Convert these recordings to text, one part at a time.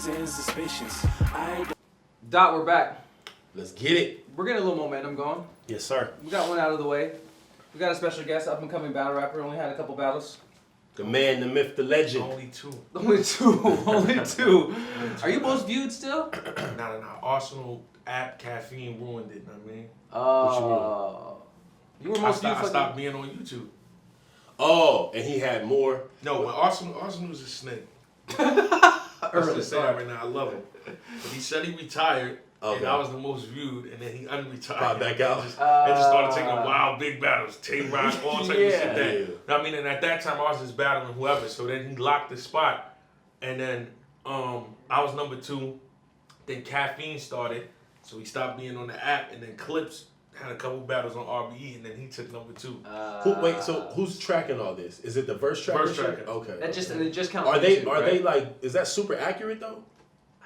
and suspicions. Dot, we're back. Let's get it. We're getting a little momentum going. Yes, sir. We got one out of the way. We got a special guest, up and coming battle rapper. Only had a couple battles. The man, the myth, the legend. Only two. Only two. Are you most viewed still? Nah. Arsenal app caffeine ruined it. I mean, you were most viewed. I stopped being on YouTube. Oh, and he had more. No, when Arsenal was a snake. Early. Let's say that right now. I love him, but he said he retired. Okay. And I was the most viewed, and then he unretired. Popped back out. And just started taking wild, big battles. Tay-Rock, all types of shit. That. I mean, and at that time, I was just battling whoever. So then he locked the spot. And then I was number 2. Then Caffeine started. So he stopped being on the app. And then Clips had a couple battles on RBE. And then he took number 2. So who's tracking all this? Is it the verse tracker? Verse tracker. Okay. That just and it just counts. Are they like? Is that super accurate though?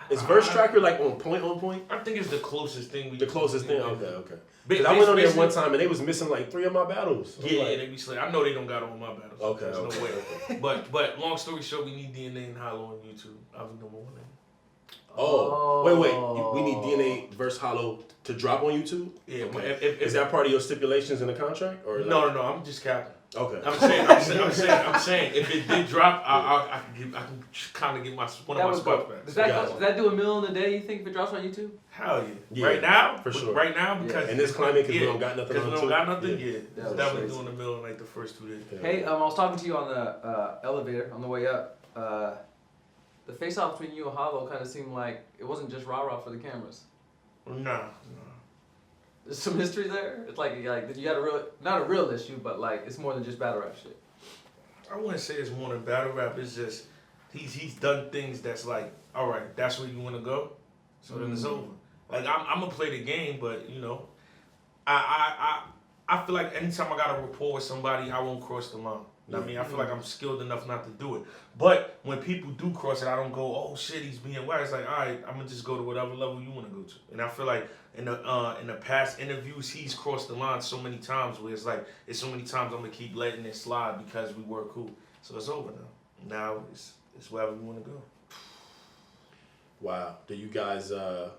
Is verse tracker like on point? I think it's the closest thing. The closest thing? Okay. Because I went on there one time and they was missing like 3 of my battles. Yeah, they be slick. I know they don't got all my battles. Okay. There's no way. But long story short, we need DNA and Hollow on YouTube. I was number 1. Oh, wait. We need DNA versus Hollow to drop on YouTube? Yeah. Okay. Is that part of your stipulations in the contract? Or No. I'm just capping. Okay. I'm saying, if it did drop, I can kind of get one of my spots back. Does that do $1 million a day? You think if it drops on YouTube? Hell yeah. Right now, for sure. Right now, because in this climate, because we don't got nothing. Because we don't got nothing. Yeah. It's definitely doing $1 million like the first 2 days. Yeah. Hey, I was talking to you on the elevator on the way up. The face-off between you and Hollow kind of seemed like it wasn't just rah-rah for the cameras. Nah. There's some history there. It's like you got not a real issue, but like it's more than just battle rap shit. I wouldn't say it's more than battle rap. It's just he's done things that's like, all right, that's where you want to go, so then it's over. Like I'm gonna play the game, but you know, I feel like anytime I got a rapport with somebody, I won't cross the line. I mean, I feel like I'm skilled enough not to do it. But when people do cross it, I don't go, oh shit, he's being wild. It's like, all right, I'm gonna just go to whatever level you want to go to. And I feel like in the past interviews, he's crossed the line so many times where it's like, it's so many times I'm gonna keep letting it slide because we were cool. So it's over now. Now it's wherever we want to go. Wow. Do you guys? I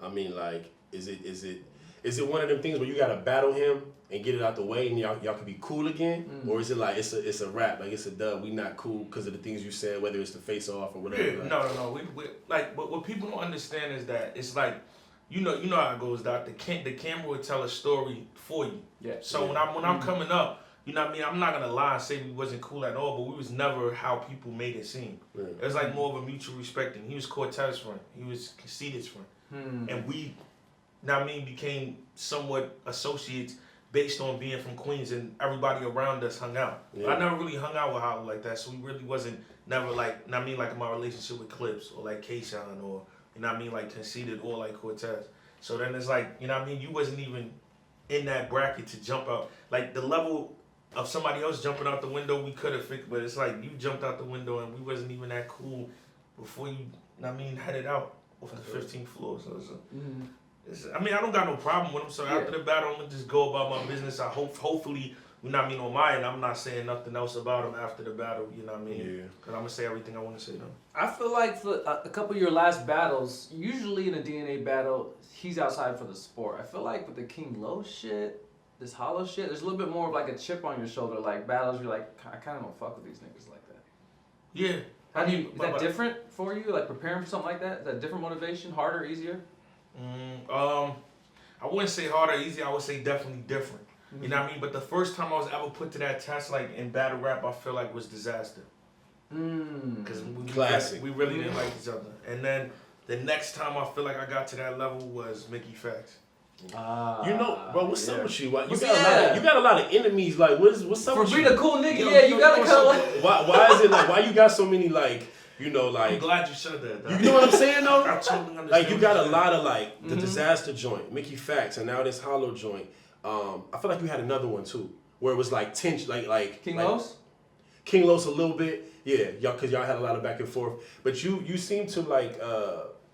mean, like, is it one of them things where you gotta battle him and get it out the way and y'all can be cool again? Or is it like it's a rap, like it's a dub, we not cool because of the things you said, whether it's the face off or whatever? Yeah, like? no. We like, but what people don't understand is that it's like, you know how it goes, Doc. The camera will tell a story for you. Yeah. So when I'm coming up, you know what I mean? I'm not gonna lie and say we wasn't cool at all, but we was never how people made it seem. Yeah. It was like more of a mutual respect thing. He was Cortez's friend. He was Conceited's friend. And we, now I mean, became somewhat associates based on being from Queens, and everybody around us hung out. Yeah. But I never really hung out with Hollow like that, so we really wasn't never like, I mean, like my relationship with Clips or like K-Shine or, you know what I mean, like Conceited or like Cortez. So then it's like, you know what I mean, you wasn't even in that bracket to jump out. Like the level of somebody else jumping out the window, we could have fixed, but it's like you jumped out the window and we wasn't even that cool before you, I mean, headed out off the 15th floor. So I mean, I don't got no problem with him. So after the battle, I'm gonna just go about my business. I hopefully, you know what I mean, on my end, I'm not saying nothing else about him after the battle. You know what I mean? Yeah. Because I'm gonna say everything I want to say to him. I feel like for a couple of your last battles, usually in a DNA battle, he's outside for the sport. I feel like with the King Low shit, this Hollow shit, there's a little bit more of like a chip on your shoulder. Like battles, you're like, I kind of don't fuck with these niggas like that. Yeah. How do you? Is that different for you? Like preparing for something like that? Is that different motivation? Harder, easier? I wouldn't say harder, easier. I would say definitely different. You know what I mean? But the first time I was ever put to that test, like in battle rap, I feel like was disaster. Because we really didn't like each other. And then the next time I feel like I got to that level was Mickey Facts. You know, bro, what's up with you? You Yeah. got a lot of enemies. Like, what's up For with being you? a cool nigga, you gotta kind of like. Why is it like? Why you got so many like? You know, like. I'm glad you said that. Though. You know what I'm saying though? I totally understand. Like you got a lot of like the disaster joint, Mickey Facts, and now this Hollow joint. I feel like you had another one too, where it was like tension, like King like, Los? King Los a little bit, yeah, y'all, cause y'all had a lot of back and forth. But you seem to like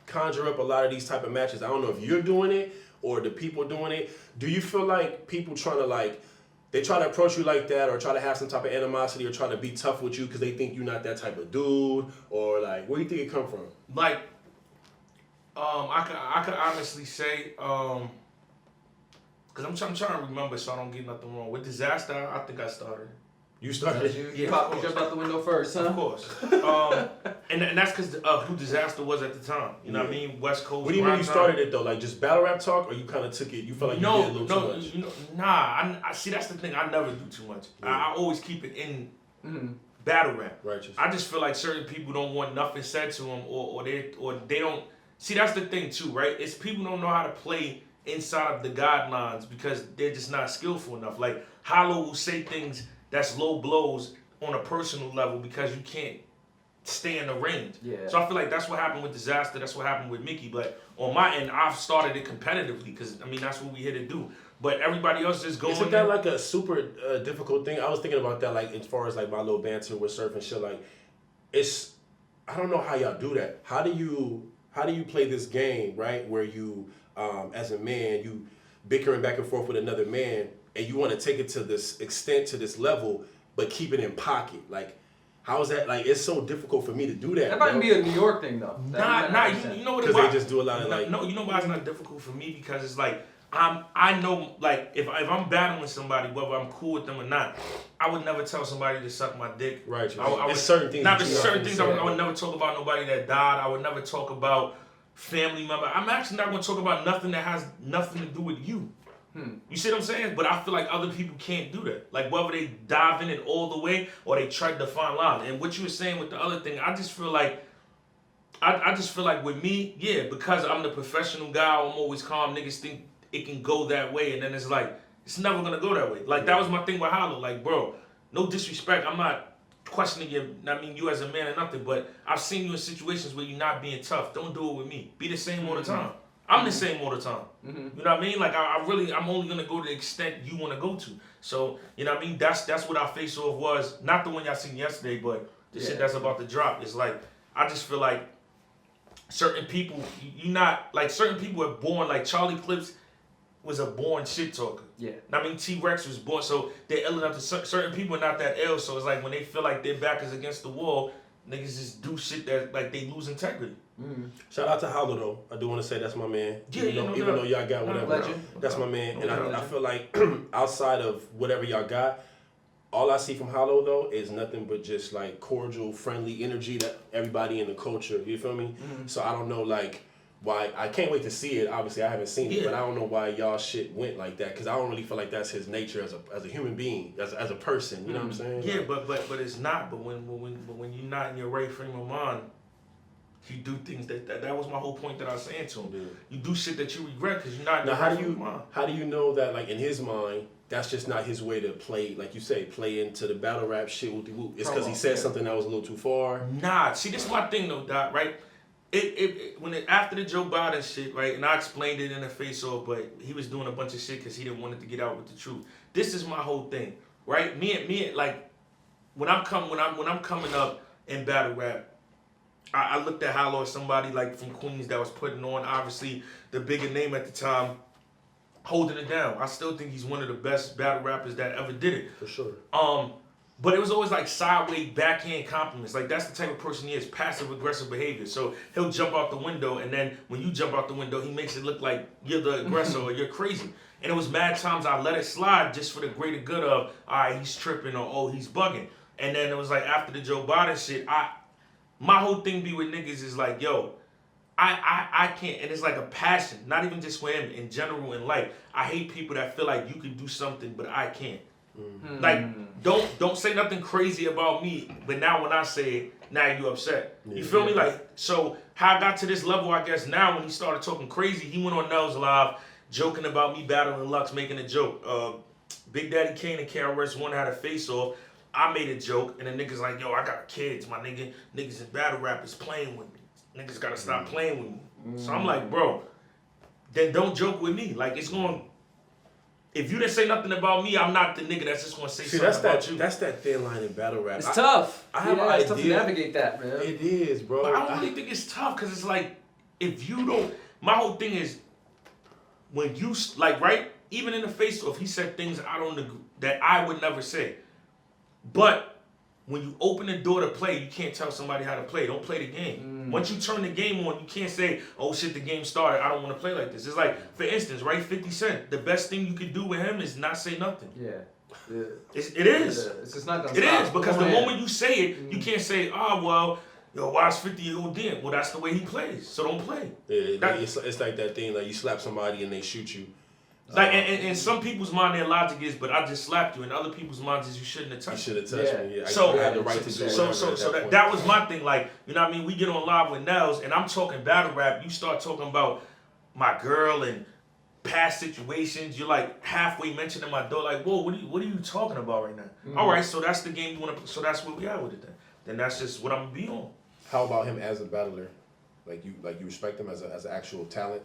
conjure up a lot of these type of matches. I don't know if you're doing it or the people doing it. Do you feel like people trying to like they try to approach you like that, or try to have some type of animosity, or try to be tough with you because they think you're not that type of dude, or like, where do you think it come from? Like, I could honestly say, because I'm trying to remember so I don't get nothing wrong. With Disaster, I think I started. You started. You Yeah, pop, of you course. jumped out the window first, huh? Of course. And that's because who Disaster was at the time. You know what I mean? West Coast. What do you mean grind you time. started it though? Like just battle rap talk, or you kind of took it? You felt like you did a little too much. Nah. I see. That's the thing. I never do too much. Yeah. I always keep it in Mm-hmm. battle rap. Righteous. I just feel like certain people don't want nothing said to them, or they don't. See, that's the thing too, right? It's people don't know how to play inside of the guidelines because they're just not skillful enough. Like Hollow will say things that's low blows on a personal level because you can't stay in the range. Yeah. So I feel like that's what happened with Disaster. That's what happened with Mickey. But on my end, I've started it competitively because I mean that's what we here to do. But everybody else just going. Isn't that like a super difficult thing? I was thinking about that, like as far as like my little banter with surf and shit. Like, it's I don't know how y'all do that. How do you play this game, right? Where you, as a man, you bickering back and forth with another man, and you want to take it to this extent, to this level, but keep it in pocket. Like, how is that? Like, it's so difficult for me to do that. That might be a New York thing though. You know what? Because they just do a lot of like. No, you know why it's not difficult for me because it's like I know like if I'm battling somebody, whether I'm cool with them or not, I would never tell somebody to suck my dick. Right. I would, There's certain things. Not that there's you're certain not things gonna I say. would never talk about nobody that died. I would never talk about family member. I'm actually not going to talk about nothing that has nothing to do with you. You see what I'm saying? But I feel like other people can't do that. Like whether they dive in it all the way or they try to find line. And what you were saying with the other thing, I just feel like I just feel like with me, yeah, because I'm the professional guy, I'm always calm. Niggas think it can go that way, and then it's like it's never gonna go that way. Like that was my thing with Hollow. Like, bro, no disrespect. I'm not questioning you. I mean, you as a man or nothing, but I've seen you in situations where you're not being tough. Don't do it with me. Be the same all the time. I'm the same all the time. You know what I mean? Like I'm only gonna go to the extent you want to go to. So you know what I mean? That's what our face off was. Not the one y'all seen yesterday, but the shit that's about to drop. It's like I just feel like certain people, you not like certain people are born like Charlie Clips was a born shit talker. Yeah. I mean T-Rex was born, so they're ill enough to certain people are not that ill. So it's like when they feel like their back is against the wall, niggas just do shit that like they lose integrity. Shout out to Hollow though. I do want to say that's my man. Yeah, even though y'all got whatever, legend. that's my man. And No I feel like outside of whatever y'all got, all I see from Hollow though is nothing but just like cordial, friendly energy that everybody in the culture. You feel me? So I don't know like why I can't wait to see it. Obviously I haven't seen it, but I don't know why y'all shit went like that because I don't really feel like that's his nature as a human being, as a person. You know what I'm saying? Yeah, Like, but it's not. But when you're not in your right frame of mind, you do things that was my whole point that I was saying to him. Yeah. You do shit that you regret because you're not in now your right frame of mind. how do you know that like in his mind that's just not his way to play, like you say, play into the battle rap shit with the whoop? It's because he said something that was a little too far. Nah, see, this is my thing though, Doc. Right? After the Joe Biden shit, right? And I explained it in the face off, but he was doing a bunch of shit because he didn't want it to get out with the truth. This is my whole thing, right? Me, like when I'm coming up in battle rap, I looked at Hollow as somebody like from Queens that was putting on obviously the bigger name at the time, holding it down. I still think he's one of the best battle rappers that ever did it. For sure. But it was always like sideways backhand compliments. Like that's the type of person he is, passive aggressive behavior. So he'll jump out the window and then when you jump out the window, he makes it look like you're the aggressor or you're crazy. And it was mad times I let it slide just for the greater good of, all right, he's tripping or oh, he's bugging. And then it was like after the Joe Biden shit, my whole thing be with niggas is like, yo, I can't, and it's like a passion, not even just for him, in general in life. I hate people that feel like you can do something, but I can't. Like, don't say nothing crazy about me, but now when I say it, now you upset. You feel me? Like, so how I got to this level, I guess now when he started talking crazy, he went on Nels Live, joking about me battling Lux, making a joke. Big Daddy Kane and KRS-One had a face-off. I made a joke, and the niggas like, yo, I got kids, my nigga. Niggas in battle rap is playing with me. Niggas gotta stop playing with me. So I'm like, bro, then don't joke with me. Like, it's going, if you didn't say nothing about me, I'm not the nigga that's just gonna say something about you. That's that thin line in battle rap. It's tough. I have an it's tough to idea. navigate that, man. It is, bro. But I don't really think it's tough, because it's like, if you don't, my whole thing is, when you, like, right? even in the face off, he said things I don't agree, that I would never say. But when you open the door to play, you can't tell somebody how to play. Don't play the game. Once you turn the game on, you can't say, oh shit, the game started. I don't want to play like this. It's like, for instance, right, 50 Cent. The best thing you could do with him is not say nothing. Yeah. It is. It's just not gonna It stop. is, because the moment you say it, you can't say, oh, well, yo, why is 50-year-old then? Well, that's the way he plays, so don't play. Yeah, it's like that thing, like you slap somebody and they shoot you. Like, and some people's mind, their logic is, but I just slapped you, and other people's minds is, you shouldn't have touched You me. should have touched me. Yeah, So- I had the right to do it. So that was my thing. Like, you know what I mean? We get on live with Nels, and I'm talking battle rap. You start talking about my girl and past situations. You're like halfway mentioning my door. Like, whoa, what are you talking about right now? All right, so that's the game you want to play. So that's where we are with it then. Then that's just what I'm gonna be on. How about him as a battler? Like you respect him as an actual talent?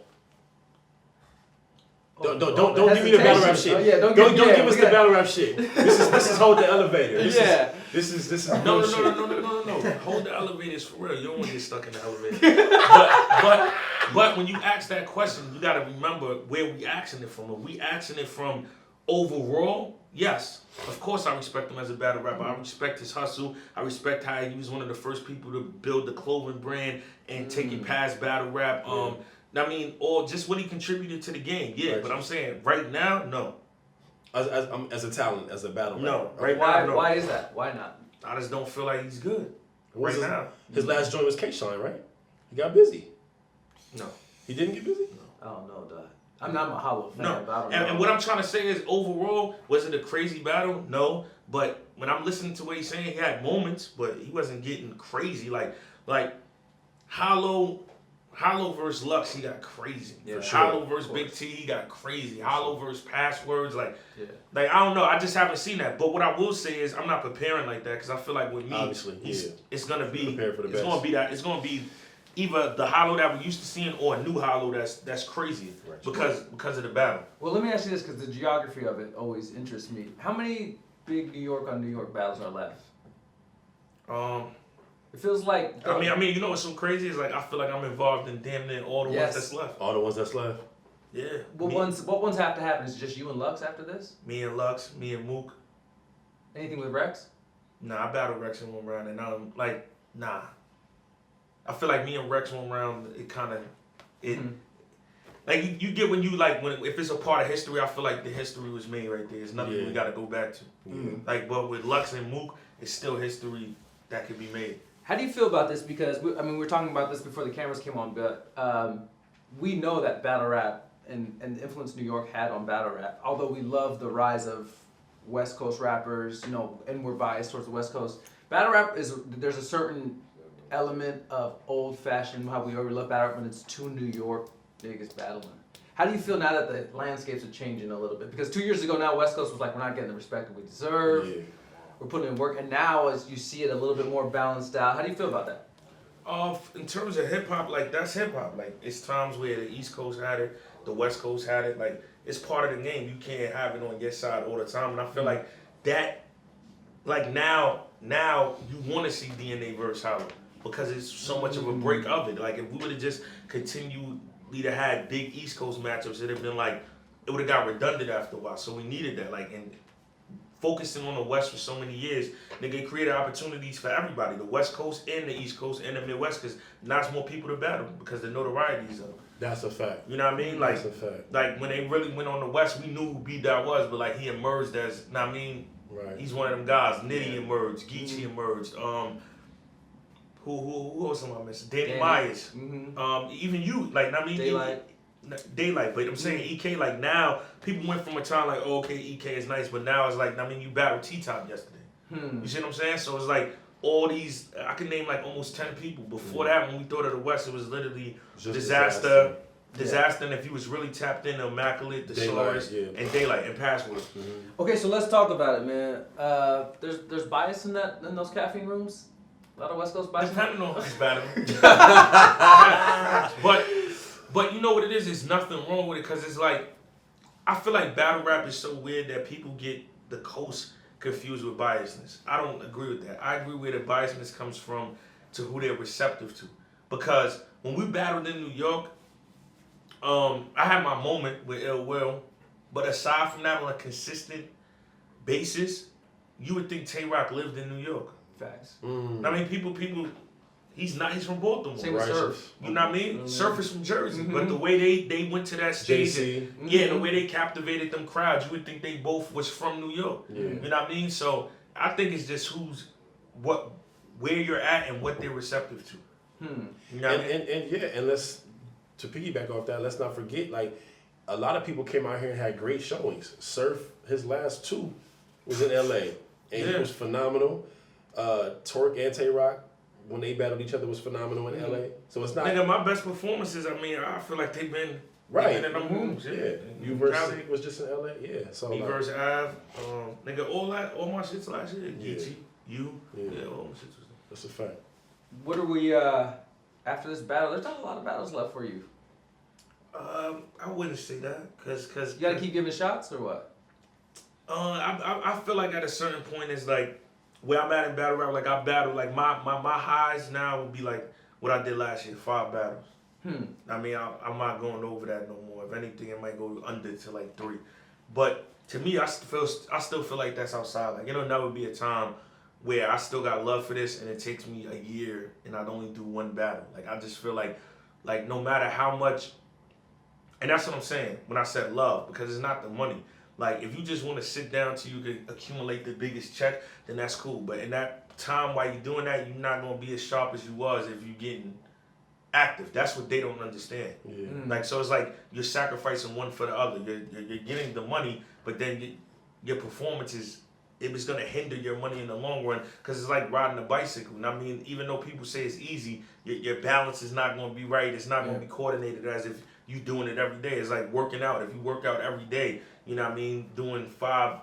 Don't give me the battle rap shit. Oh, yeah, don't give us the battle rap shit. This is hold the elevator. This is No. Hold the elevators for real. You don't want to get stuck in the elevator. But when you ask that question, you got to remember where we asking it from. Are we asking it from overall? Yes. Of course I respect him as a battle rapper. I respect his hustle. I respect how he was one of the first people to build the clothing brand and take it past battle rap. I mean, or just what he contributed to the game. Yeah, but I'm saying right now, no. As a talent, as a battle rapper. No. Right now, no. Why is that? Why not? I just don't feel like he's good right now. His last joint was K-Shine, right? He got busy. No. He didn't get busy? I don't know, dog. I'm not a Hollow fan, No. but I don't know. And what I'm trying to say is, overall, was it a crazy battle? No. But when I'm listening to what he's saying, he had moments, but he wasn't getting crazy. Like Hollow versus Lux, he got crazy. Yeah, sure, Hollow versus Big T, he got crazy. Hollow versus Passwords, Yeah. like I don't know. I just haven't seen that. But what I will say is, I'm not preparing like that because I feel like with me, Obviously, it's gonna be. Prepare for the it's best. gonna be that. It's gonna be either the Hollow that we're used to seeing or a new Hollow that's crazy Right. because of the battle. Well, let me ask you this, because the geography of it always interests me. How many big New York on New York battles are left? It feels like. I mean, you know what's so crazy is, like, I feel like I'm involved in damn near all the Yes. ones that's left. All the ones that's left. Yeah. What ones have to happen? Is it just you and Lux after this? Me and Lux, me and Mook. Anything with Rex? Nah, I battled Rex in one round, and I'm like, nah. I feel like me and Rex one round, it kind of, like you get when you like if it's a part of history, I feel like the history was made right there. There's nothing we got to go back to. Like, but with Lux and Mook, it's still history that could be made. How do you feel about this? Because we were talking about this before the cameras came on, but we know that battle rap and the influence New York had on battle rap. Although we love the rise of West Coast rappers, and we're biased towards the West Coast. Battle rap there's a certain element of old-fashioned, how we already love battle rap when it's two New York niggas battling. How do you feel now that the landscapes are changing a little bit? Because 2 years ago now, West Coast was like, we're not getting the respect that we deserve. Yeah. We're putting in work, and now as you see it a little bit more balanced out, how do you feel about that? In terms of hip hop, like, that's hip hop. Like, it's times where the East Coast had it, the West Coast had it. Like, it's part of the game. You can't have it on your side all the time. And I feel like that, like, now you want to see DNA versus Hollow because it's so much of a break of it. Like, if we would have just continued to have big East Coast matchups, it'd have been like, it would have got redundant after a while. So we needed that. Like, and focusing on the West for so many years, nigga, it created opportunities for everybody, the West Coast and the East Coast and the Midwest, because now it's more people to battle because the notoriety is up. That's a fact. You know what I mean? Like, That's a fact. like when they really went on the West, we knew who B-Dot was, but like he emerged as, you know what I mean? Right. He's one of them guys. Nitty emerged, Geechee emerged. Who else am I missing? Danny Myers. Even you, like, I mean, Daylight, but I'm saying EK, like, now people went from a time like, oh, okay, EK is nice, but now it's like, I mean, you battled T-Top yesterday. You see what I'm saying? So it's like all these, I can name like almost 10 people. Before that, when we thought of the West, it was literally Just Disaster, and if you was really tapped in, Immaculate, The Source, and Daylight, and Password. Okay, so let's talk about it, man. There's bias in those caffeine rooms. A lot of West Coast bias. Depending on who's battling. But you know what it is? There's nothing wrong with it because it's like, I feel like battle rap is so weird that people get the coast confused with biasness. I don't agree with that. I agree where the biasness comes from to who they're receptive to. Because when we battled in New York, I had my moment with Ill Will, But aside from that, on a consistent basis, you would think Tay Rock lived in New York. Facts. I mean, people. He's from Baltimore. Same with Surf. You know what I mean? Mm-hmm. Surf is from Jersey, but the way they went to that stage, JC. yeah, the way they captivated them crowds, you would think they both was from New York. Yeah. You know what I mean? So I think it's just where you're at and what they're receptive to. You know what I mean? And let's to piggyback off that, let's not forget, like, a lot of people came out here and had great showings. Surf, his last 2 was in LA, and he was phenomenal. Torque and Tay Rock, when they battled each other, was phenomenal in LA. So it's not. Nigga, my best performances, I mean, I feel like they've been in them rooms. Yeah. You versus Sig was just in LA. Yeah. So Me versus Av, nigga, all my shits last year. Yeah. Geechee, you, Yeah. all my shits was there. That's a fact. What are we, after this battle, there's not a lot of battles left for you. I wouldn't say that, cause You gotta keep giving shots or what? I feel like at a certain point it's like where I'm at in battle rap, like I battle, like my highs now would be like what I did last year, 5 battles. I mean, I'm not going over that no more. If anything, it might go under to like 3. But to me, I still feel like that's outside. Like it'll never be a time where I still got love for this and it takes me a year and I'd only do 1 battle. Like I just feel like no matter how much, and that's what I'm saying when I said love, because it's not the money. Like if you just want to sit down till you can accumulate the biggest check, then that's cool. But in that time while you're doing that, you're not gonna be as sharp as you was if you're getting active. That's what they don't understand. Yeah. Like so, it's like you're sacrificing one for the other. You're getting the money, but then your performance is gonna hinder your money in the long run. Because it's like riding a bicycle. And I mean, even though people say it's easy, your balance is not gonna be right. It's not gonna be coordinated as if you doing it every day. It's like working out. If you work out every day, you know what I mean, doing five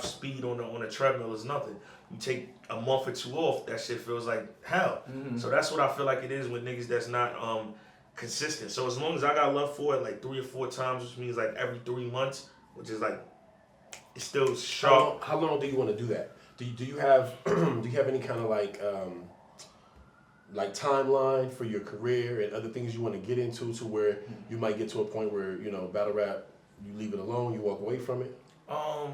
speed on a treadmill is nothing. You take a month or 2 off, that shit feels like hell. So that's what I feel like it is with niggas that's not consistent. So as long as I got love for it like 3 or 4 times, which means like every 3 months, which is like it's still sharp. How long do you want to do that? Do you have do you have any kind of like timeline for your career and other things you want to get into to where you might get to a point where, you know, battle rap, you leave it alone, you walk away from it? I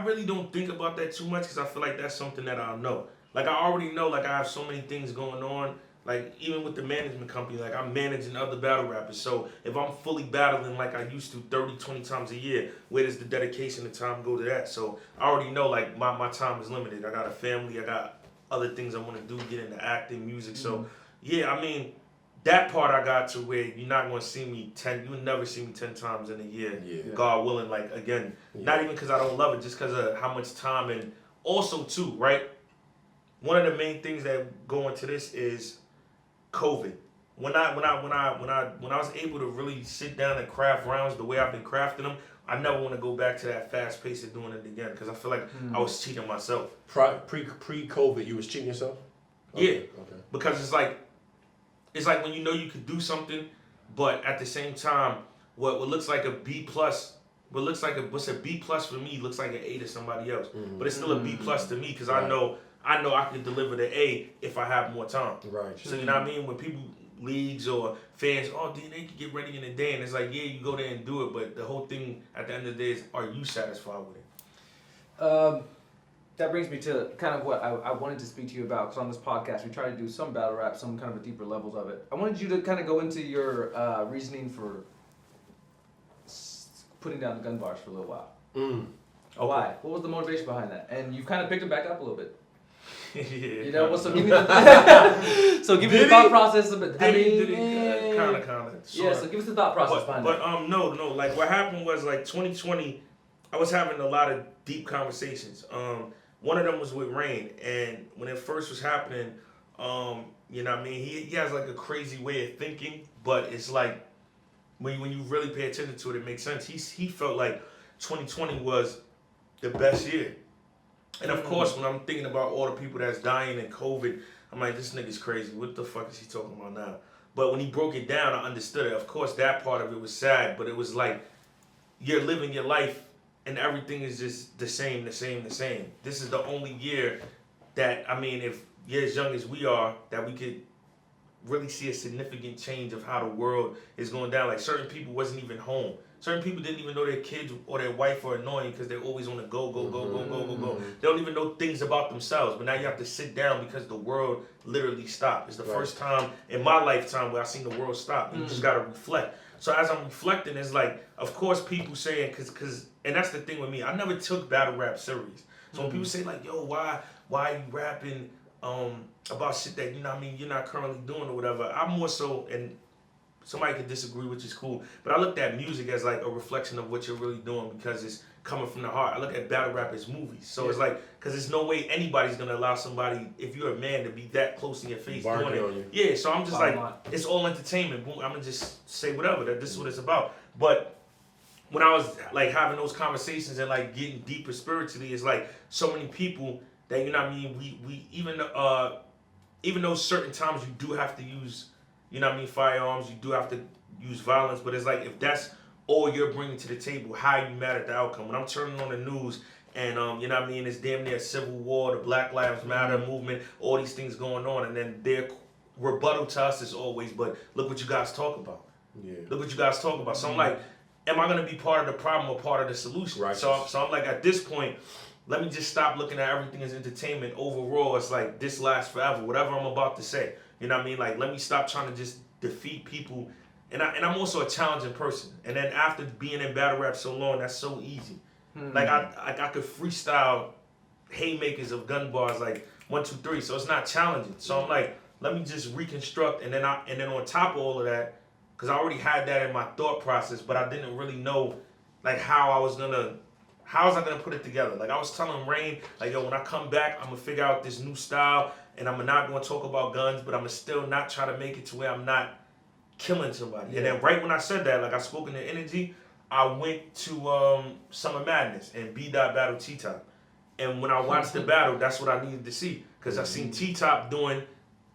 really don't think about that too much because I feel like that's something that I'll know. Like I already know, like I have so many things going on. Like even with the management company, like I'm managing other battle rappers. So if I'm fully battling like I used to 30, 20 times a year, where does the dedication and time go to that? So I already know like my time is limited. I got a family, I got other things I want to do, get into acting, music. So yeah, I mean, that part I got to where you're not going to see me you would never see me 10 times in a year. Yeah. God willing, like again, not even because I don't love it, just because of how much time. And also too, right? One of the main things that go into this is COVID. When I was able to really sit down and craft rounds the way I've been crafting them, I never want to go back to that fast pace of doing it again because I feel like I was cheating myself. Pre-COVID, you was cheating yourself? Okay. Yeah. Okay. Because it's like when you know you could do something, but at the same time, what looks like a B plus, what's a B plus for me looks like an A to somebody else. But it's still a B plus to me because I know I can deliver the A if I have more time. Right. So you know what I mean? When people leagues or fans, DNA can get ready in a day, and it's like, yeah, you go there and do it, but the whole thing at the end of the day is, are you satisfied with it? That brings me to kind of what I wanted to speak to you about, because on this podcast we try to do some battle rap, some kind of a deeper levels of it. I wanted you to kind of go into your reasoning for putting down the gun bars for a little while. Okay. Why? What was the motivation behind that? And you've kind of picked it back up a little bit. Yeah, you know, so give me the thought process of it. Kind of. Yeah, so give us the thought process behind it. But no, like what happened was like 2020, I was having a lot of deep conversations. One of them was with Rain, and when it first was happening, you know what I mean, he has like a crazy way of thinking, but it's like when you really pay attention to it, it makes sense. He felt like 2020 was the best year. And of course, when I'm thinking about all the people that's dying in COVID, I'm like, this nigga's crazy. What the fuck is he talking about now? But when he broke it down, I understood it. Of course, that part of it was sad, but it was like, you're living your life and everything is just the same. This is the only year that, I mean, if you're as young as we are, that we could really see a significant change of how the world is going down. Like certain people wasn't even home. Certain people didn't even know their kids or their wife were annoying because they're always on the go. They don't even know things about themselves. But now you have to sit down because the world literally stopped. It's the first time in my lifetime where I seen the world stop. You just gotta reflect. So as I'm reflecting, it's like, of course, people saying, and that's the thing with me. I never took battle rap serious. So when people say like, yo, why are you rapping about shit that, you know what I mean, you're not currently doing or whatever, I'm more so, and somebody could disagree, which is cool, but I looked at music as like a reflection of what you're really doing because it's coming from the heart. I look at battle rap as movies. So it's like, because there's no way anybody's going to allow somebody, if you're a man, to be that close in your face doing it. Yeah, so I'm just like, it's all entertainment. I'm going to just say whatever, that this is what it's about. But when I was like having those conversations and like getting deeper spiritually, it's like so many people that, you know what I mean, we even though certain times you do have to use, you know what I mean, firearms, you do have to use violence, but it's like, if that's all you're bringing to the table, how are you mad at the outcome? When I'm turning on the news and, you know what I mean, it's damn near a civil war, the Black Lives Matter movement, all these things going on, and then their rebuttal to us is always, but look what you guys talk about. Yeah. Look what you guys talk about. So I'm like, am I going to be part of the problem or part of the solution? Right. So I'm like, at this point, let me just stop looking at everything as entertainment. Overall, it's like, this lasts forever, whatever I'm about to say. You know what I mean? Like, let me stop trying to just defeat people. And I'm also a challenging person. And then after being in battle rap so long, that's so easy. Like, I could freestyle haymakers of gun bars, like 1, 2, 3. So it's not challenging. So I'm like, let me just reconstruct. And then on top of all of that, because I already had that in my thought process, but I didn't really know, like, how was I gonna put it together? Like, I was telling Rain, like, yo, when I come back, I'm gonna figure out this new style, and I'm not gonna talk about guns, but I'm gonna still not try to make it to where I'm not killing somebody. Yeah. And then right when I said that, like, I spoke in the energy, I went to Summer Madness and B-Dot battle T-Top. And when I watched the battle, that's what I needed to see. Because I seen T-Top doing,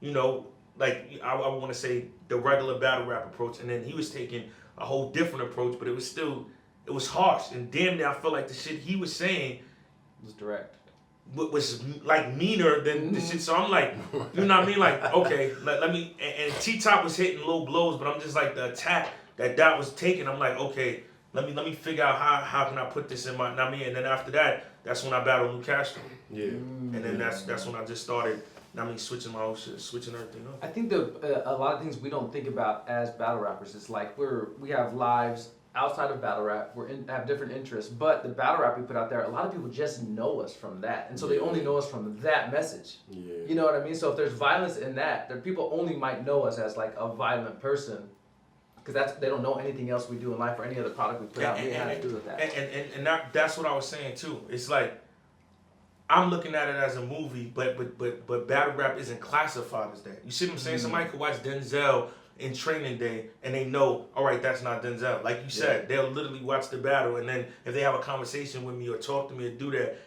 you know, like, I want to say the regular battle rap approach, and then he was taking a whole different approach, but it was harsh, and damn near I felt like the shit he was saying was direct, was like meaner than the shit. So I'm like, you know what I mean? Like, okay, let me. And T-Top was hitting low blows, but I'm just like, the attack that was taking. I'm like, okay, let me figure out how can I put this in my. You know what I mean? And then after that, that's when I battled Lou Castro. Yeah. And then that's when I just started. I mean, switching my whole shit, switching everything up. I think a lot of things we don't think about as battle rappers is like we have lives outside of battle rap. Have different interests, but the battle rap we put out there, a lot of people just know us from that, and so they only know us from that message. Yeah. You know what I mean? So if there's violence in that, people only might know us as like a violent person, because they don't know anything else we do in life or any other product we put out. We have to do with that. And that's what I was saying too. It's like, I'm looking at it as a movie, but battle rap isn't classified as that. You see what I'm saying? Somebody could watch Denzel in Training Day and they know, all right, that's not Denzel. Like you said, they'll literally watch the battle, and then if they have a conversation with me or talk to me or do that,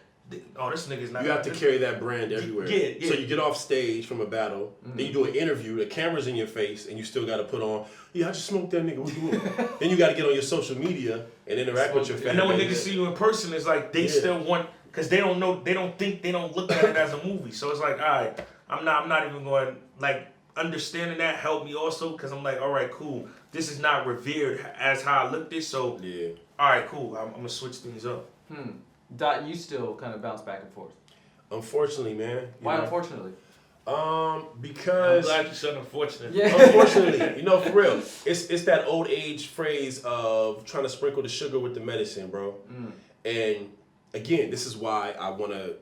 oh, this nigga's not. You have to carry that brand everywhere. Yeah. So you get off stage from a battle, then you do an interview, the camera's in your face, and you still got to put on, I just smoked that nigga. What you doing? Then you got to get on your social media and interact with your fans. And then when niggas see you in person, it's like they still want. Because they don't know, they don't look at it as a movie. So it's like, all right, I'm not even going, like, understanding that helped me also, because I'm like, all right, cool. This is not revered as how I looked at, so, all right, cool. I'm going to switch things up. Dot, you still kind of bounce back and forth. Unfortunately, man. Why unfortunately? Because... I'm glad you said unfortunate. Yeah. Unfortunately, for real. It's that old age phrase of trying to sprinkle the sugar with the medicine, bro. And... again, this is why I want to,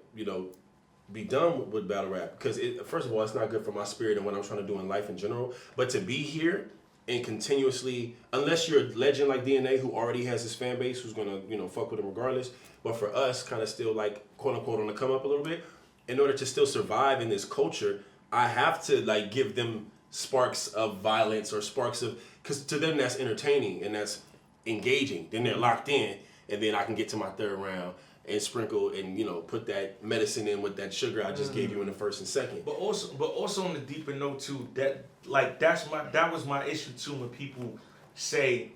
be done with battle rap. Because, first of all, it's not good for my spirit and what I'm trying to do in life in general. But to be here and continuously, unless you're a legend like DNA who already has his fan base who's going to, fuck with him regardless. But for us, kind of still like, quote unquote, on the come up a little bit, in order to still survive in this culture, I have to like give them sparks of violence or sparks of, because to them that's entertaining and that's engaging. Then they're locked in, and then I can get to my third round and sprinkle and put that medicine in with that sugar I just gave you in the first and second. But also on the deeper note too, that was my issue too when people say,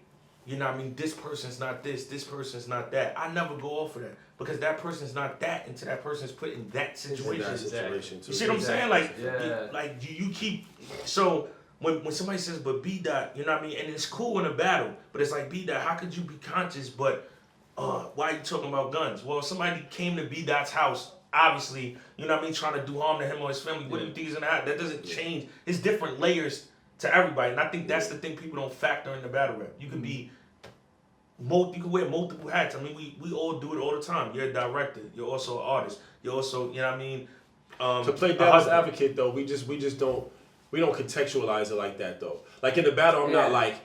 this person's not this person's not that. I never go off of that because that person's not that until that person's put in that situation. Too. You see what I'm saying? Like you keep so when somebody says, but B-Dot, you know what I mean? And it's cool in a battle, but it's like, B-Dot, how could you be conscious, but why are you talking about guns? Well, somebody came to B-Dot's house, obviously, you know what I mean, trying to do harm to him or his family. What do you think is in that? That doesn't change. It's different layers to everybody. And I think that's the thing people don't factor in the battle rap. You can be, you can wear multiple hats. I mean, we all do it all the time. You're a director. You're also an artist. You're also, you know what I mean? To play devil's advocate, though, we don't contextualize it like that, though. Like in the battle, I'm not like,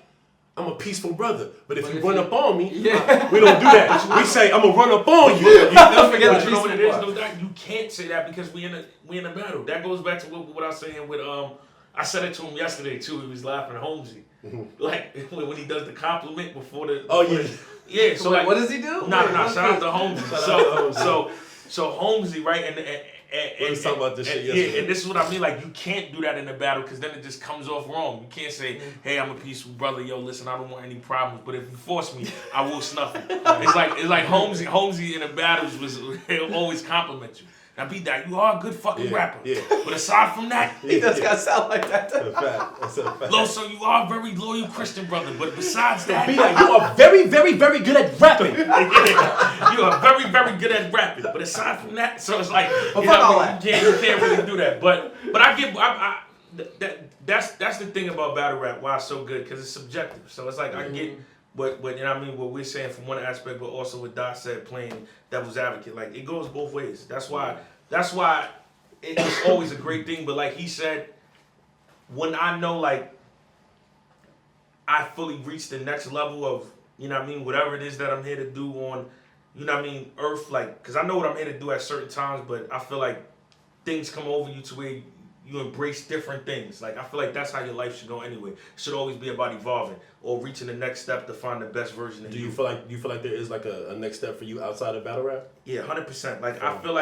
I'm a peaceful brother, but if you run up on me, we don't do that. We say, I'm gonna run up on you. Don't forget the you know what it is? part. No, you can't say that because we in a battle. That goes back to what I was saying with I said it to him yesterday too. He was laughing at Holmesy, like when he does the compliment before the. Yeah. So like, what does he do? No. Shout out to Holmesy. So Holmesy, right? We was talking about this shit yesterday. Yeah, and this is what I mean. Like, you can't do that in a battle because then it just comes off wrong. You can't say, "Hey, I'm a peaceful brother. Yo, listen, I don't want any problems. But if you force me, I will snuff it." It's like Holmesy in the battles he'll always compliment you. Now, B-Dot, you are a good fucking rapper. Yeah. But aside from that, he does gotta sound like that. That's a fact. Loso, you are a very loyal Christian brother. But besides that, B-Dot, you are very, very, very good at rapping. You are very, very good at rapping. But aside from that, so it's like you can't really do that. But that's the thing about battle rap. Why it's so good because it's subjective. So it's like I get. But you know what I mean, what we're saying from one aspect, but also what Dot said, playing devil's advocate, like it goes both ways. That's why it's always a great thing. But like he said, when I know like I fully reached the next level of, you know what I mean, whatever it is that I'm here to do on, you know what I mean, Earth, like, because I know what I'm here to do at certain times, but I feel like things come over you to where you embrace different things. Like, I feel like that's how your life should go anyway. It should always be about evolving or reaching the next step to find the best version of you. Do you feel like there is like a next step for you outside of battle rap? Yeah, 100%. Like, I feel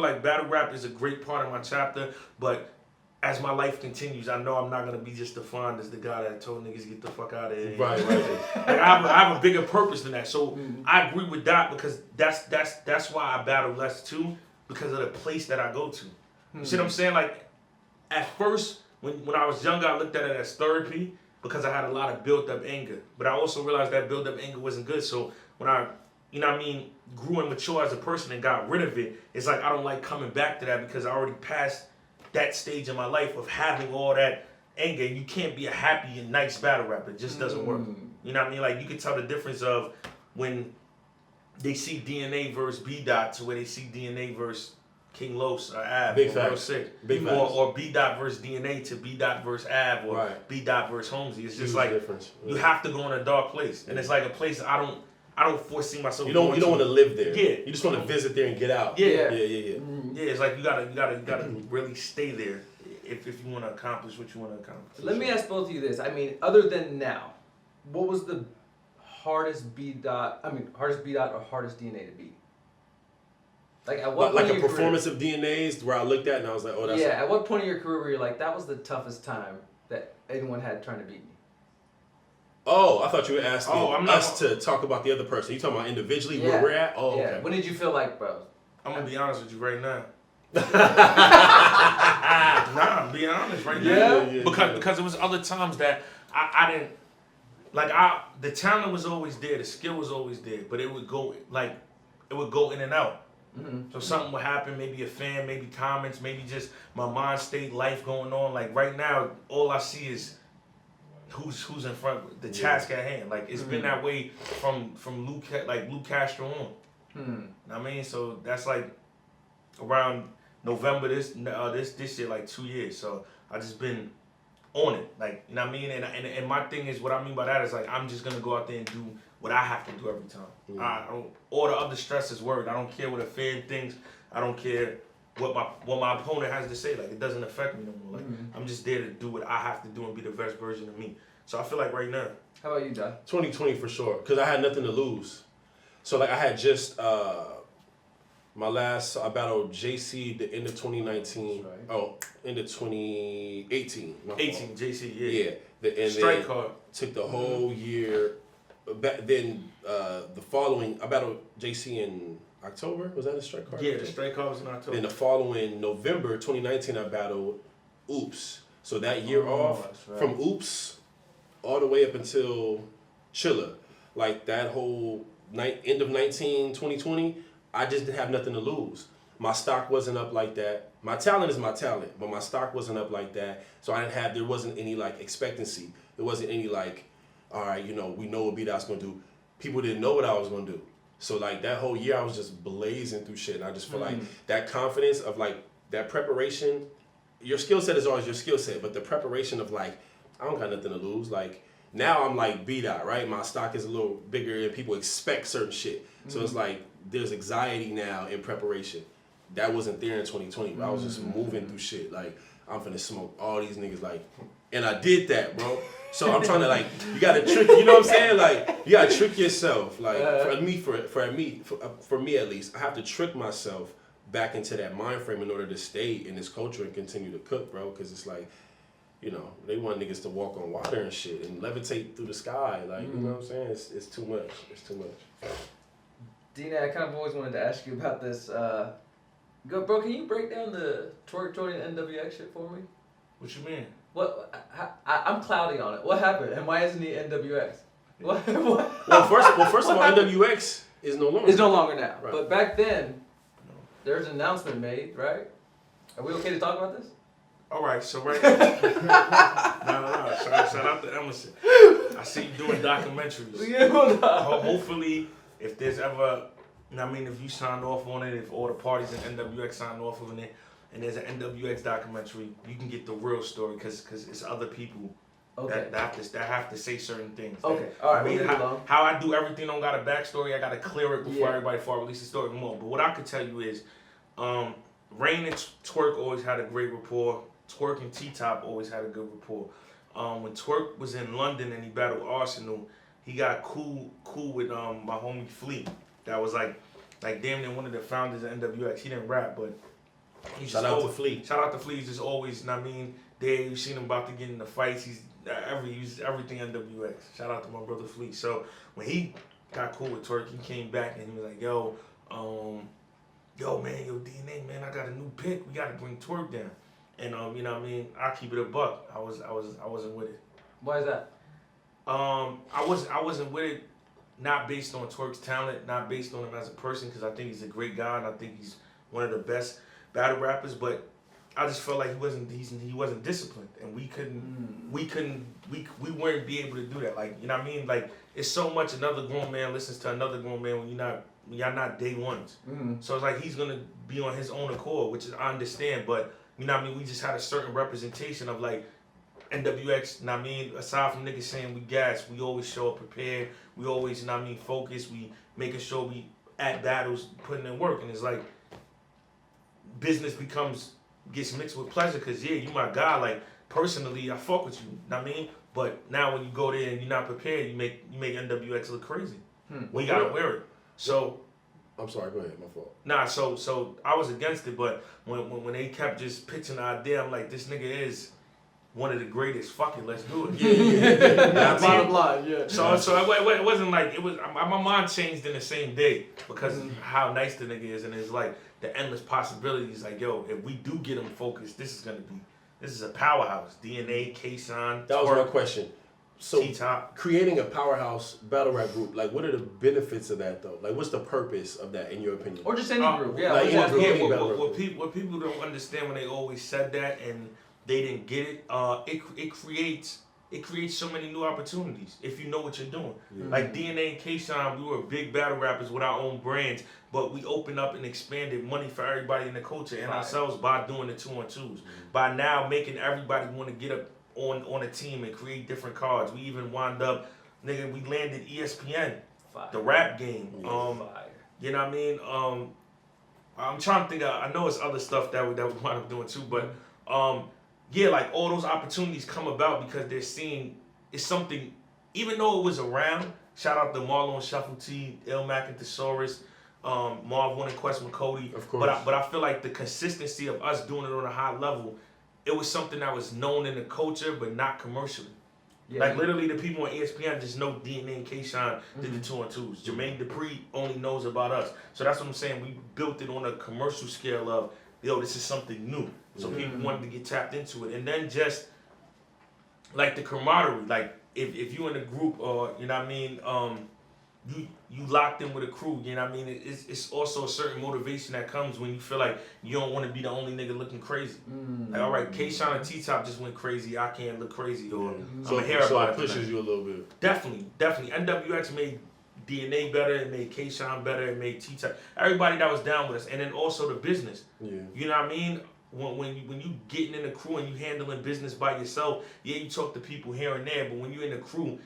like battle rap is a great part of my chapter, but as my life continues, I know I'm not gonna be just defined as the guy that told niggas get the fuck out of here. Right. Like, I have a bigger purpose than that. So I agree with Dot because that's why I battle less too, because of the place that I go to. You see what I'm saying? Like, at first, when I was younger, I looked at it as therapy because I had a lot of built-up anger. But I also realized that built-up anger wasn't good. So when I, you know what I mean, grew and matured as a person and got rid of it, it's like I don't like coming back to that because I already passed that stage in my life of having all that anger. You can't be a happy and nice battle rapper. It just doesn't work. You know what I mean? Like, you can tell the difference of when they see DNA versus B-Dot to where they see DNA versus King Los or Av Big or facts. Real Sick. Big facts. Or B-Dot versus DNA to B-Dot versus Av or B-Dot versus Holmesy. It's just like difference. You have to go in a dark place. And it's like a place I don't foresee myself You don't want to live there. Yeah. You just want to visit there and get out. Yeah. Yeah, it's like you gotta really stay there if you want to accomplish what you want to accomplish. Let me ask both of you this. I mean, other than now, what was the hardest B-Dot or hardest DNA to beat? Like at what like point a of your performance career, of DNA's where I looked at and I was like, oh, that's at what point in your career were you like, that was the toughest time that anyone had trying to beat me? Oh, I thought you were asking us to talk about the other person. You talking about individually where we're at? Oh, okay. When did you feel like, bro? I'm gonna be honest with you right now. I'm being honest right now. Because it was other times that I didn't like. The talent was always there, the skill was always there, but it would go in and out. So something would happen, maybe a fan, maybe comments, maybe just my mind state, life going on. Like right now, all I see is who's in front, the task at hand. Like it's been that way from Luke Castro on. I mean, so that's like around November this year, like 2 years. So I just been on it, like, you know what I mean. And my thing is, what I mean by that is like I'm just gonna go out there and do what I have to do every time. All the other stress is work. I don't care what a fan thinks. I don't care what my opponent has to say. Like, it doesn't affect me no more. Like, I'm just there to do what I have to do and be the best version of me. So I feel like right now. How about you, Don? 2020 for sure, because I had nothing to lose. So like I had just my last, I battled JC the end of 2019. Right. Oh, end of 2018. 18, JC, yeah. And strike card. Took the whole year. Then the following, I battled JC in October. Was that a strike card? Yeah, the strike card was in October. Then the following November 2019, I battled Oops. So that year off, that's right. from Oops all the way up until Chilla, like that whole end of 2020, I just didn't have nothing to lose. My stock wasn't up like that. My talent is my talent, but my stock wasn't up like that. So there wasn't any like expectancy. There wasn't any like, all right, we know what B-Dot's gonna do. People didn't know what I was gonna do. So like that whole year I was just blazing through shit. And I just feel like that confidence of like that preparation, your skill set is always your skill set, but the preparation of like, I don't got nothing to lose. Like now I'm like B-Dot, right? My stock is a little bigger and people expect certain shit. So it's like there's anxiety now in preparation. That wasn't there in 2020, but I was just moving through shit. Like, I'm finna smoke all these niggas, like, and I did that, bro. So I'm trying to, like, you gotta trick, you know what I'm saying? Like, you gotta trick yourself. Like, for me at least, I have to trick myself back into that mind frame in order to stay in this culture and continue to cook, bro. Because it's like, they want niggas to walk on water and shit and levitate through the sky. Like, you know what I'm saying? It's too much. It's too much. Dina, I kind of always wanted to ask you about this. Bro, can you break down the Twork Jordan NWX shit for me? What you mean? I'm cloudy on it. What happened? And why isn't he NWX? What? Well, first of all, NWX is no longer. It's no longer now. Right. But back then, there's an announcement made, right? Are we okay to talk about this? All right, so right now, no. Shout out to Emerson. I see you doing documentaries. Yeah, hold on. Hopefully, if there's ever, if you sign off on it, if all the parties in NWX sign off on it, and there's an NWX documentary, you can get the real story because it's other people that have to say certain things. Okay, all right. I mean, how I do everything don't got a backstory. I got to clear it before everybody release the story more. But what I could tell you is, Rain and Twork always had a great rapport. Twork and T-Top always had a good rapport. When Twork was in London and he battled Arsenal, he got cool with my homie Fleet. That was like damn near one of the founders of NWX. He didn't rap, but Shout out to Fleet. Shout out to Fleet. He's just always, there. You've seen him about to get in the fights. He's everything NWX. Shout out to my brother Fleet. So when he got cool with Twork, he came back and he was like, yo, DNA, man, I got a new pick. We got to bring Twork down. And I'll keep it a buck. I wasn't with it. Why is that? I wasn't with it, not based on Twork's talent, not based on him as a person, because I think he's a great guy and I think he's one of the best battle rappers. But I just felt like he wasn't disciplined, and we weren't be able to do that. Like, Like, it's so much another grown man listens to another grown man when y'all not day ones. So it's like he's gonna be on his own accord, which I understand, but. We just had a certain representation of like NWX, aside from niggas saying we gas, we always show up prepared, we always, focused, we making sure we at battles putting in work, and it's like business gets mixed with pleasure, cause you my guy, like personally I fuck with you, but now when you go there and you're not prepared, you make NWX look crazy. We gotta wear it. So I'm sorry, go ahead, my fault. Nah, so I was against it, but when they kept just pitching the idea, I'm like, this nigga is one of the greatest. Fuck it, let's do it. Yeah. Bottom line, yeah. So it wasn't like it was. My mind changed in the same day because of how nice the nigga is, and it's like the endless possibilities. Like, yo, if we do get him focused, this is a powerhouse. DNA, K-Shine. That was my question. So T-Top. Creating a powerhouse battle rap group, like what are the benefits of that though? Like what's the purpose of that in your opinion? Or just any group, yeah. Like What people don't understand when they always said that and they didn't get it, it creates so many new opportunities if you know what you're doing. Yeah. Like DNA and K-Shine, we were big battle rappers with our own brands, but we opened up and expanded money for everybody in the culture and ourselves by doing the 2-on-2s. By now making everybody want to get up on a team and create different cards. We even wound up, we landed ESPN, the rap game. You know what I mean? I'm trying to think. I know it's other stuff that we wind up doing too, but like all those opportunities come about because they're seeing it's something. Even though it was around, shout out to Marlon Shuffle T, Ilmac and Thesaurus, Marv One and Quest McCody. Of course. But I feel like the consistency of us doing it on a high level. It was something that was known in the culture, but not commercially. Yeah. Like literally, the people on ESPN just know DNA and K-Shine did the 2-on-2s. Jermaine Dupri only knows about us, so that's what I'm saying. We built it on a commercial scale of, yo, this is something new. So people wanted to get tapped into it. And then just like the camaraderie, like if you in a group or you know what I mean, you locked in with a crew, you know what I mean? It's also a certain motivation that comes when you feel like you don't want to be the only nigga looking crazy. Like, all right, K-Shine and T-Top just went crazy, I can't look crazy, or I'm So, gonna hear so about it it pushes tonight. you a little bit. Definitely. NWX made DNA better, it made K-Shine better, it made T-Top. Everybody that was down with us, and then also the business. Yeah. You know what I mean? When you getting in a crew and you handling business by yourself, yeah, you talk to people here and there, but when you're in a crew,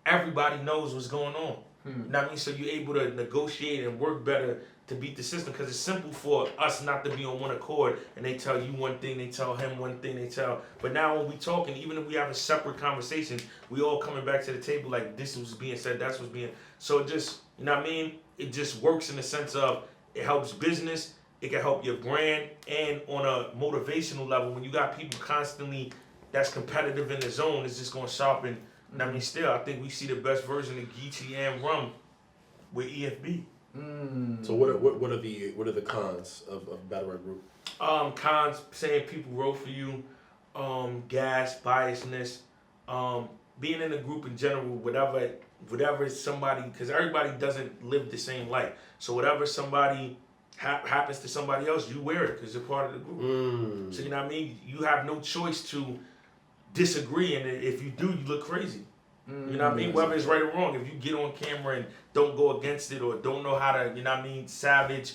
everybody knows what's going on. You know what I mean? So you're able to negotiate and work better to beat the system, because it's simple for us not to be on one accord and they tell you one thing, they tell him one thing, but now when we talking, even if we have a separate conversation, we all coming back to the table like this was being said, that's what's being, so it just, you know what I mean? It just works in the sense of it helps business, it can help your brand, and on a motivational level, when you got people constantly that's competitive in the zone, it's just gonna sharpen. And I mean, still, I think we see the best version of Geechee and Rum with EFB. So what are the cons of Battle Rap Group? Cons, saying people roll for you, gas, biasness, being in a group in general, whatever somebody, because everybody doesn't live the same life. So whatever somebody happens to somebody else, you wear it because you're part of the group. So you know what I mean? You have no choice to disagree, and if you do, you look crazy. You know what I mean? Whether it's right or wrong, if you get on camera and don't go against it or don't know how to, you know what I mean, savage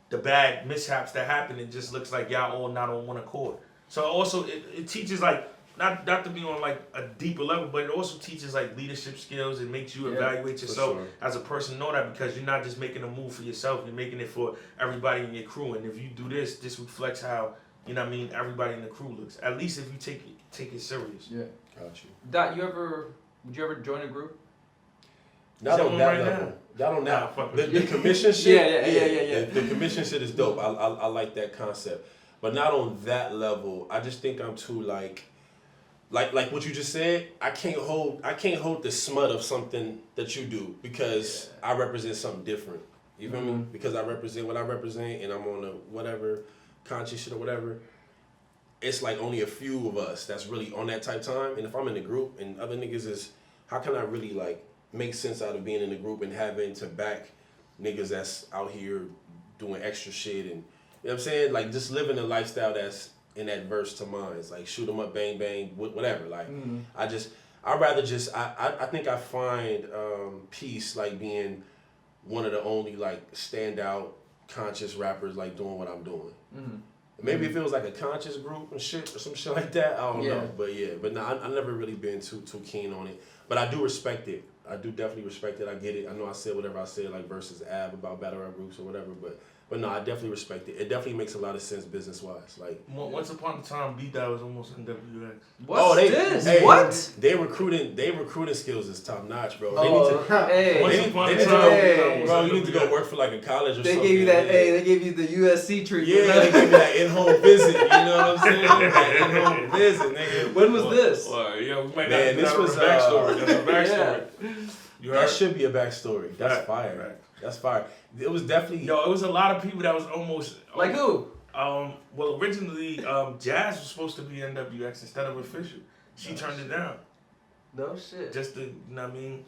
the bad mishaps that happen, it just looks like y'all all not on one accord. So also it teaches like not to be on like a deeper level, but it also teaches like leadership skills. It makes you evaluate yourself as a person, know that, because you're not just making a move for yourself, you're making it for everybody in your crew. And if you do this reflects how, you know what I mean, everybody in the crew looks. At least if you take it serious. Yeah. Got you. Dot, would you ever join a group? Not on that right level. Not on that. fuck The with commission shit. Yeah. The commission shit is dope. I like that concept, but not on that level. I just think I'm too like what you just said. I can't hold the smut of something that you do because I represent something different. You feel me? Because I represent what I represent, and I'm on a whatever conscious shit or whatever. It's like only a few of us that's really on that type time. And if I'm in the group and other niggas is, how can I really like make sense out of being in the group and having to back niggas that's out here doing extra shit and, you know what I'm saying? Like just living a lifestyle that's in adverse to mine. It's like shoot 'em up, bang, bang, whatever. Like I think I find peace like being one of the only like standout conscious rappers like doing what I'm doing. Maybe if it was like a conscious group and shit or some shit like that, I don't know. But no, I never really been too keen on it. But I do respect it. I do definitely respect it. I get it. I know I said whatever I said, like versus Ab about battle rap groups or whatever. But no, I definitely respect it. It definitely makes a lot of sense business wise. Like Once upon a time, B-Dot was almost NWX. What's this? Hey, What? They recruiting skills is top notch, bro. Hey, Once They upon need a to time, go, bro. You NWX. need to go work for like a college or they something. gave you that. Yeah. Hey, they gave you the USC treatment. Yeah, they gave me that in-home visit. You know what I'm saying? That in-home visit, nigga. When was this? Yeah, we might Man, not this was a backstory. That's a backstory. You That heard? should be a backstory. That's Right, fire. right. That's fire. It was definitely. Yo, it was a lot of people that was almost Like who? Well, originally, Jazz was supposed to be NWX instead of Official. She turned it down No shit. just to, you know what I mean,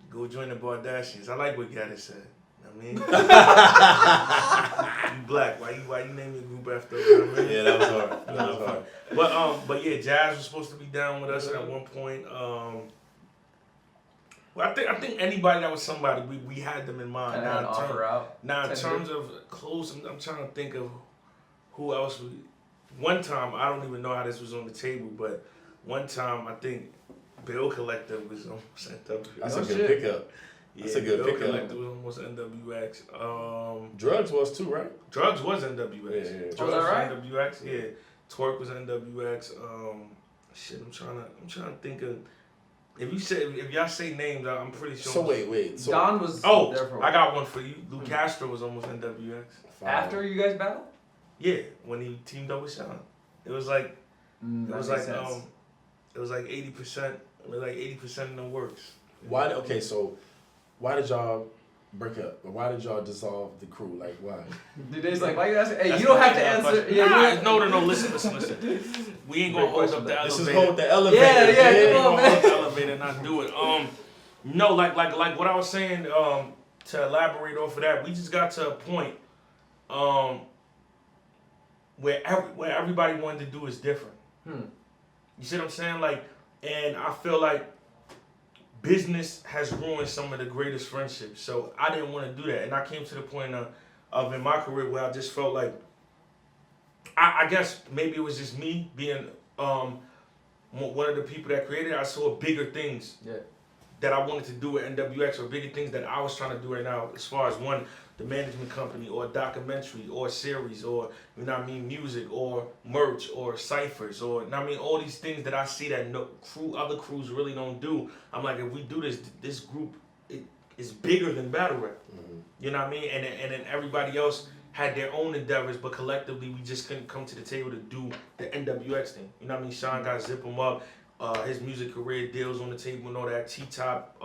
go join the Bardashians. I like what Gaddis said. You know what I mean? You black. Why you name your group after? You know what I mean? Yeah, that was hard. That was hard. But yeah, Jazz was supposed to be down with us at one point. Well, I think anybody that was somebody, we had them in mind. Kinda had an offer out. Now, in Tender. terms of close, I'm trying to think of who else. One time, I don't even know how this was on the table, but one time I think Bill Collective was almost NWX. That's No a good shit. pickup. That's a Yeah, good Bill pickup. Collective was almost NWX. Drugs was too, right? Drugs was NWX. Yeah, yeah. Drugs Was that right? NWX. Yeah. Twerk was NWX. Shit, I'm trying to think of. If y'all say names, I'm pretty sure. So wait. So Don was. Oh, there for I got one for you. Lou Castro was almost NWX. fire. After you guys battled. Yeah, when he teamed up with Sean, it was like That it was makes like sense. it was like 80%. It was like 80% in the works. Why? Okay, so why did y'all break up? Why did y'all dissolve the crew? Like, why? Today's like, why you asking? Hey, That's you don't the have to big answer. question. Yeah, you Nah, don't- no. Listen. We ain't gonna hold up the elevator. This is hold the elevator. Yeah, We come ain't on, gonna man. hold the elevator and not do it. No, like what I was saying. To elaborate off of that, we just got to a point, where everybody wanted to do is different. You see what I'm saying? Like, and I feel like business has ruined some of the greatest friendships. So I didn't want to do that, and I came to the point of in my career where I just felt like, I guess maybe it was just me being one of the people that created it. I saw bigger things that I wanted to do at NWX, or bigger things that I was trying to do right now, as far as the management company, or a documentary, or a series, or music, or merch, or ciphers, or all these things that I see that other crews really don't do. I'm like, if we do this group is bigger than battle rap. Mm-hmm. You know what I mean? And then everybody else had their own endeavors, but collectively we just couldn't come to the table to do the NWX thing. You know what I mean? Sean got Zip 'Em Up. His music career, deals on the table and all that. T-Top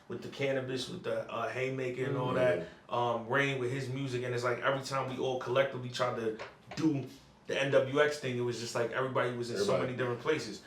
with the cannabis, with the haymaker and all that. Rain with his music, and it's like every time we all collectively tried to do the NWX thing, it was just like everybody was in so many different places.